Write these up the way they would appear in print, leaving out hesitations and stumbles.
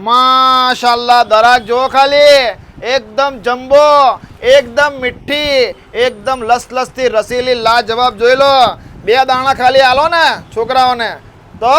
माशाल्लाह दराक जो खाली एकदम जम्बो एकदम मीठी एकदम लसलसती रसीली लाजवाब જોઈ લો બે દાણા ખાલી આલો ને છોકરાઓને તો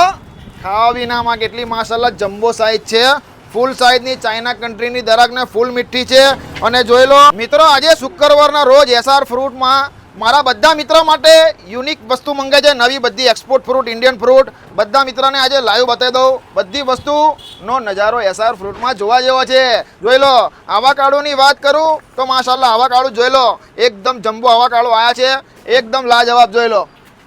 ખાવા વિનામાં કેટલી માશાલ્લાહ જમ્બો સાઈઝ છે ફૂલ સાઈઝની ચાઇના કન્ટ્રીની દરાક ને ફૂલ મીઠી છે અને જોઈ લો મિત્રો આજે શુક્રવારના રોજ એસઆર ફ્રૂટમાં મારા બધા મિત્રો માટે યુનિક વસ્તુ મંગાઈ છે નવી બધી એક્સપોર્ટ ફ્રૂટ ઇન્ડિયન ફ્રૂટ બધા મિત્રોને આજે લાઈવ બતાવી દઉં બધી વસ્તુનો નજારો એસઆર ફ્રૂટમાં જોવા જેવો છે જોઈ લો આવાકાડોની વાત કરું તો માશાલ્લાહ આવાકાડો જોઈ લો એકદમ જમ્બો આવાકાડો આવ્યા છે એકદમ લાજવાબ જોઈ લો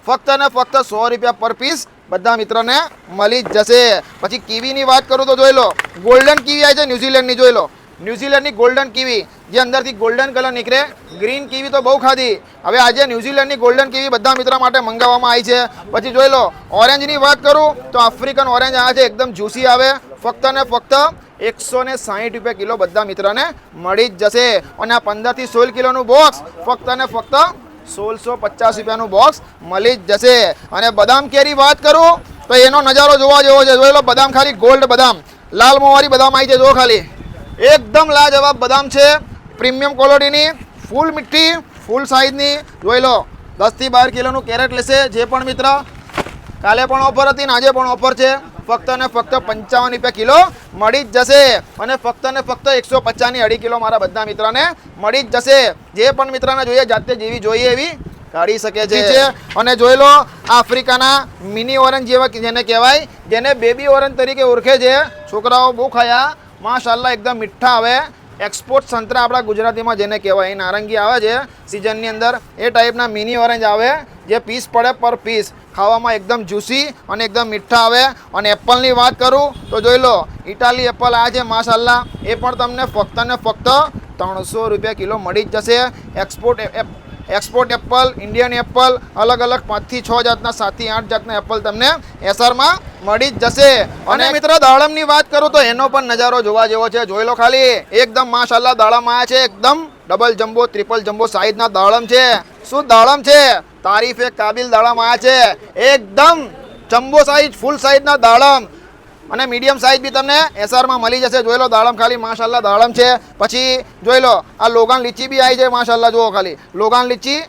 ફક્ત ને ફક્ત 100 રૂપિયા પર પીસ બધા મિત્રોને મળી જશે પછી કીવીની વાત કરું તો જોઈ લો ગોલ્ડન કીવી આવી છે ન્યુઝીલેન્ડની જોઈ લો ન્યુઝીલેન્ડની ગોલ્ડન કીવી જે અંદરથી ગોલ્ડન કલર નીકળે ગ્રીન કીવી તો બહુ ખાધી હવે આજે ન્યુઝીલેન્ડની ગોલ્ડન કીવી બધા મિત્રો માટે મંગાવવામાં આવી છે પછી જોઈ લો ઓરેન્જની વાત કરું તો આફ્રિકન ઓરેન્જ આવે છે એકદમ જ્યુસી આવે ફક્ત ને ફક્ત 160 રૂપિયા કિલો બધા મિત્રોને મળી જ જશે અને આ 15 થી 16 કિલોનું બોક્સ ફક્ત ને ફક્ત 1650 રૂપિયાનું બોક્સ મળી જ જશે અને બદામ કેરી વાત કરું તો એનો નજારો જોવા જેવો છે જોઈ લો બદામ ખાલી ગોલ્ડ બદામ લાલ મોવારી બદામ આવી છે જો ખાલી એકદમ લાજવાબ બદામ છે પ્રીમિયમ ક્વોલિટીની ફૂલ મીઠી ફૂલ સાઈઝની જોઈ લો 10 થી 12 કિલોનું કેરેટ લેશે જે પણ મિત્ર કાલે પણ ઓફર હતી ને આજે પણ ઓફર છે ફક્ત ને ફક્ત 55 રૂપિયા કિલો મળી જ જશે અને ફક્ત ને ફક્ત 150 ની 2.5 કિલો મારા બધા મિત્રોને મળી જ જશે જે પણ મિત્રને જોઈએ જાતે જેવી જોઈએ એવી કાઢી શકે છે અને જોઈ લો આફ્રિકાના મિની ઓરેન્જ જેવા જેને કહેવાય જેને બેબી ઓરેન્જ તરીકે ઓળખે છે છોકરાઓ બહુ ખાયા માશાલ્લાહ એકદમ મીઠા આવે એક્સપોર્ટ સંતરા આપણા ગુજરાતીમાં જેને કહેવાય નારંગી આવે છે સિઝનની અંદર એ ટાઈપના મિની ઓરેન્જ આવે જે પીસ પડે પર પીસ ખાવામાં એકદમ જ્યુસી અને એકદમ મીઠા આવે અને એપલની વાત કરું તો જોઈ લો ઇટાલી એપલ આ છે માશાલ્લાહ એ પણ તમને ફક્ત ને ફક્ત 300 રૂપિયા કિલો મળી જ જશે એક્સપોર્ટ એપલ ઇન્ડિયન એપલ અલગ અલગ 5 થી 6 જાતના 7 થી 8 જાતના એપલ તમને એસઆરમાં મળી જ જશે અને મિત્રો દાડમની વાત કરું તો એનો પણ નજારો જોવા જેવો છે જોઈ લો ખાલી એકદમ માશાલ્લાહ દાડમ આયા છે એકદમ ડબલ જમ્બો ટ્રિપલ જમ્બો સાઈઝના દાડમ છે શું દાડમ છે તારીફે કાબિલ દાડમ આયા છે એકદમ જમ્બો સાઈઝ ફૂલ સાઈઝના દાડમ અને મીડિયમ સાઈઝ બી તમને એસઆરમાં મળી જશે જોઈ લો દાડમ ખાલી માશાલ્લાહ દાડમ છે પછી જોઈ લો આ લોગાન લીચી બી આવી છે માશાલ્લાહ જુઓ ખાલી લોગાન લીચી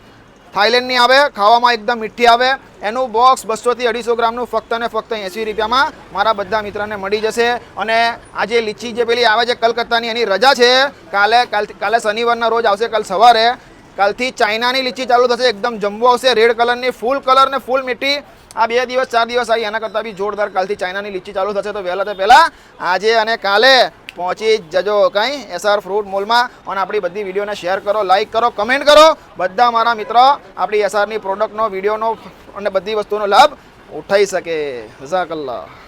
થાઈલેન્ડની આવે ખાવામાં એકદમ મીઠી આવે એનું બોક્સ 200 થી 250 ગ્રામનું ફક્ત ને ફક્ત 80 રૂપિયામાં મારા બધા મિત્રોને મળી જશે અને આ જે લીચી જે પેલી આવે છે કલકત્તાની એની રજા છે કાલે શનિવારના રોજ આવશે કાલ સવારે કાલથી ચાઇનાની લીચી ચાલુ થશે એકદમ જમ્બો આવશે રેડ કલરની ફૂલ કલર ને ફૂલ મીઠી આ 2 દિવસ 4 દિવસ આવી એના કરતાં બી જોરદાર કાલથી ચાઇનાની લીચી ચાલુ થશે તો વહેલા તો પહેલાં આજે અને કાલે પહોંચી જજો કંઈ એસઆર ફ્રૂટ મોલમાં અને આપણી બધી વિડીયોને શેર કરો લાઇક કરો કમેન્ટ કરો બધા મારા મિત્રો આપણી એસઆરની પ્રોડક્ટનો વિડીયોનો અને બધી વસ્તુનો લાભ ઉઠાઈ શકે જઝાકલ્લાહ